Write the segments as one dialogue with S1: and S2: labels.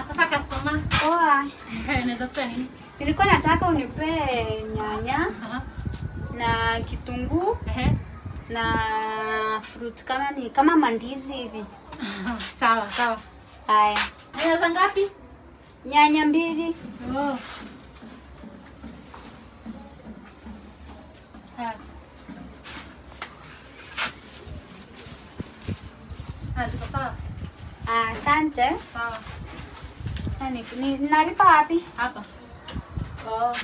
S1: Sasa customer.
S2: Poa.
S1: Naweza kutoa nini?
S2: Nilikuwa nataka unipe nyanya na kitunguu na fruit kama mandizi hivi.
S1: Sawa.
S2: Haya.
S1: Nyanya ngapi?
S2: Nyanya 2.
S1: Oh. Sawa.
S2: Asante.
S1: Sawa.
S2: Ni nalipa wapi?
S1: Hapa.
S2: Oh.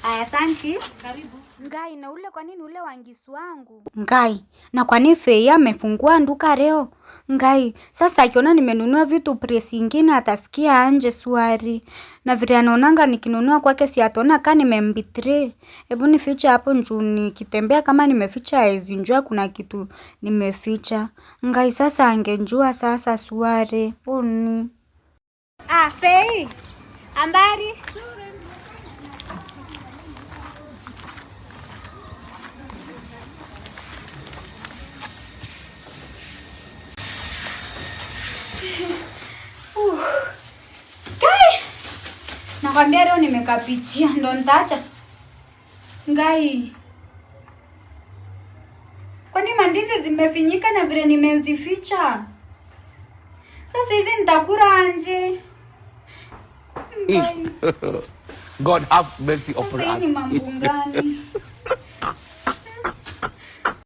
S2: Asante.
S1: Karibu.
S2: Ngai, na ule kwa nini ule wangisu wangu? Ngai, na kwa nini Fei amefungua nduka leo? Ngai, sasa akiona nimenunua vitu press ingine atasikia anje swari. Na vile anaonanga nikinunua kwake si ataona kama nimembitray. Hebu nifiche hapo njoo nikitembea kama nimeficha aizinjua kuna kitu nimeficha. Ngai, sasa angenjua sasa swari. Puni. Fei. Ambari. Ngai, nakwambia leo nimekapitia ndo nitaacha. Ngai, kwani mandizi zimefinyika na vile nimezificha? Sasa hizi nitakula anje?
S3: God have mercy upon us.
S2: Sasa hii ni mambo gani?